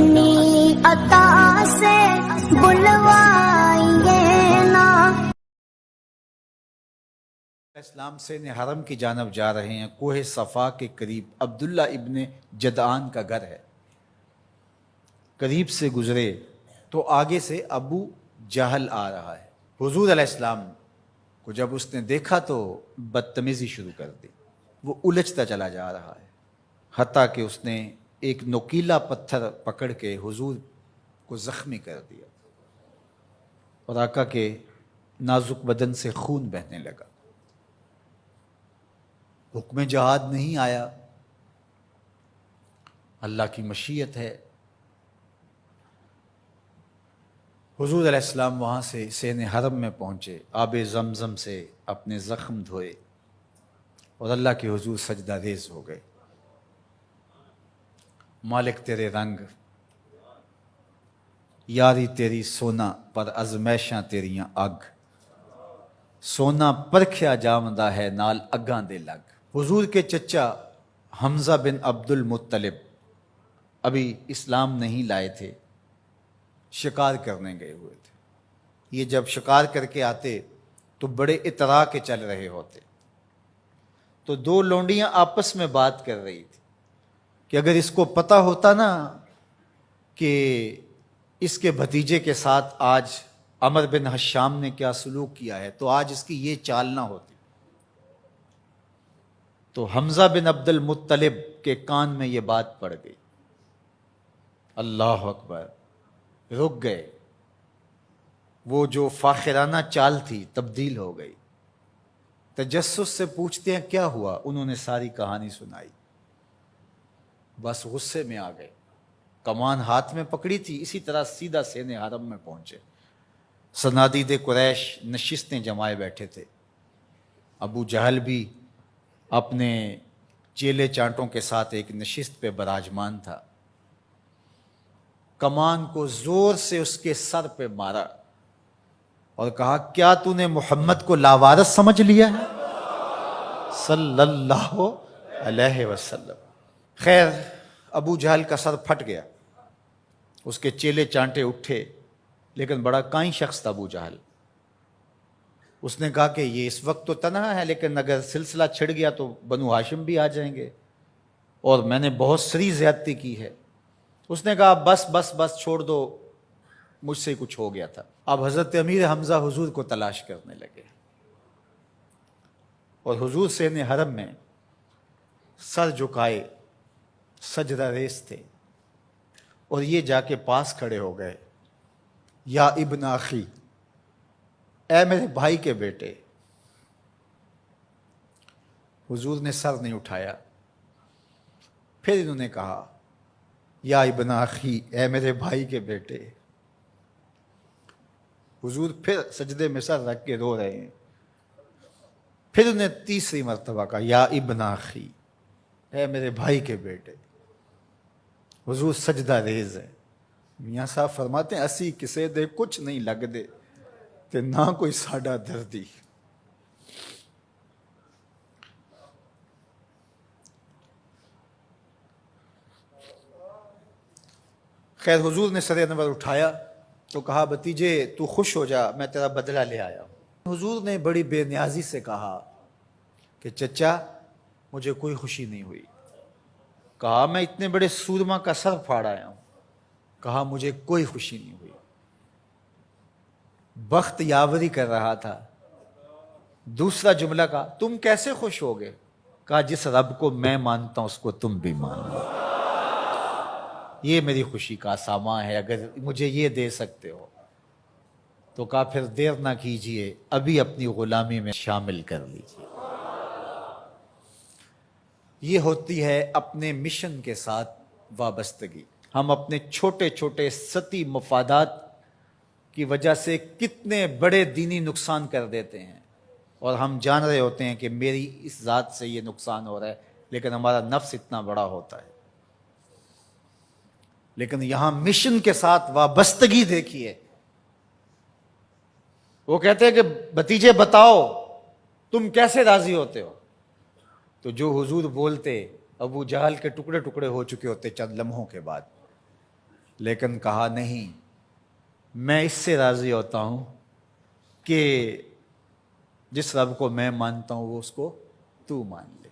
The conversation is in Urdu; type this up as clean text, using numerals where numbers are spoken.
اپنی عطا سے بلوائیے نا۔ اسلام سے حرم کی جانب جا رہے ہیں۔ کوہ صفا کے قریب عبداللہ ابن جدعان کا گھر ہے۔ قریب سے گزرے تو آگے سے ابو جہل آ رہا ہے۔ حضور علیہ السلام کو جب اس نے دیکھا تو بدتمیزی شروع کر دی۔ وہ الجھتا چلا جا رہا ہے، حتیٰ کہ اس نے ایک نوکیلا پتھر پکڑ کے حضور کو زخمی کر دیا اور آقا کے نازک بدن سے خون بہنے لگا۔ حکم جہاد نہیں آیا، اللہ کی مشیت ہے۔ حضور علیہ السلام وہاں سے سین حرم میں پہنچے، آب زمزم سے اپنے زخم دھوئے اور اللہ کے حضور سجدہ ریز ہو گئے۔ مالک تیرے رنگ، یاری تیری سونا پر ازمیشاں تیریاں اگ، سونا پرکھیا جامدہ ہے نال اگاں دے لگ۔ حضور کے چچا حمزہ بن عبد المطلب ابھی اسلام نہیں لائے تھے، شکار کرنے گئے ہوئے تھے۔ یہ جب شکار کر کے آتے تو بڑے اطراء کے چل رہے ہوتے، تو دو لونڈیاں آپس میں بات کر رہی تھی کہ اگر اس کو پتہ ہوتا نا کہ اس کے بھتیجے کے ساتھ آج عمر بن حشام نے کیا سلوک کیا ہے تو آج اس کی یہ چال نہ ہوتی۔ تو حمزہ بن عبد المطلب کے کان میں یہ بات پڑ گئی۔ اللہ اکبر، رک گئے۔ وہ جو فاخرانہ چال تھی تبدیل ہو گئی۔ تجسس سے پوچھتے ہیں کیا ہوا، انہوں نے ساری کہانی سنائی۔ بس غصے میں آ گئے، کمان ہاتھ میں پکڑی تھی، اسی طرح سیدھا سین حرم میں پہنچے۔ صنادید قریش نشستیں جمائے بیٹھے تھے، ابو جہل بھی اپنے چیلے چانٹوں کے ساتھ ایک نشست پہ براجمان تھا۔ کمان کو زور سے اس کے سر پہ مارا اور کہا کیا تو نے محمد کو لاوارث سمجھ لیا ہے صلی اللہ علیہ وسلم۔ خیر ابو جہل کا سر پھٹ گیا، اس کے چیلے چانٹے اٹھے، لیکن بڑا کائیں شخص تھا ابو جہل۔ اس نے کہا کہ یہ اس وقت تو تنہا ہے، لیکن اگر سلسلہ چھڑ گیا تو بنو ہاشم بھی آ جائیں گے، اور میں نے بہت سری زیادتی کی ہے۔ اس نے کہا بس بس بس چھوڑ دو، مجھ سے کچھ ہو گیا تھا۔ اب حضرت امیر حمزہ حضور کو تلاش کرنے لگے، اور حضور سین حرم میں سر جھکائے سجدہ ریز تھے، اور یہ جا کے پاس کھڑے ہو گئے، یا ابن اخی، اے میرے بھائی کے بیٹے۔ حضور نے سر نہیں اٹھایا۔ پھر انہوں نے کہا یا ابن اخی، اے میرے بھائی کے بیٹے۔ حضور پھر سجدے میں سر رکھ کے رو رہے ہیں۔ پھر انہیں تیسری مرتبہ کہا یا ابن اخی، اے میرے بھائی کے بیٹے۔ حضور سجدہ ریز ہے۔ میاں صاحب فرماتے ہیں اسی کسے دے کچھ نہیں لگ دے تے نہ کوئی ساڈا دردی۔ خیر حضور نے سر انور اٹھایا تو کہا بھتیجے تو خوش ہو جا، میں تیرا بدلہ لے آیا ہوں۔ حضور نے بڑی بے نیازی سے کہا کہ چچا مجھے کوئی خوشی نہیں ہوئی۔ کہا میں اتنے بڑے سورما کا سر پھاڑ آیا ہوں۔ کہا مجھے کوئی خوشی نہیں ہوئی۔ بخت یاوری کر رہا تھا۔ دوسرا جملہ کہا تم کیسے خوش ہوگے؟ کہا جس رب کو میں مانتا ہوں اس کو تم بھی مانو، یہ میری خوشی کا سامان ہے، اگر مجھے یہ دے سکتے ہو تو کہا پھر دیر نہ کیجئے، ابھی اپنی غلامی میں شامل کر لیجئے۔ یہ ہوتی ہے اپنے مشن کے ساتھ وابستگی۔ ہم اپنے چھوٹے چھوٹے سطحی مفادات کی وجہ سے کتنے بڑے دینی نقصان کر دیتے ہیں، اور ہم جان رہے ہوتے ہیں کہ میری اس ذات سے یہ نقصان ہو رہا ہے، لیکن ہمارا نفس اتنا بڑا ہوتا ہے۔ لیکن یہاں مشن کے ساتھ وابستگی دیکھیے۔ وہ کہتے ہیں کہ بھتیجے بتاؤ تم کیسے راضی ہوتے ہو؟ تو جو حضور بولتے ابو جہل کے ٹکڑے ٹکڑے ہو چکے ہوتے چند لمحوں کے بعد۔ لیکن کہا نہیں، میں اس سے راضی ہوتا ہوں کہ جس رب کو میں مانتا ہوں وہ اس کو تو مان لے۔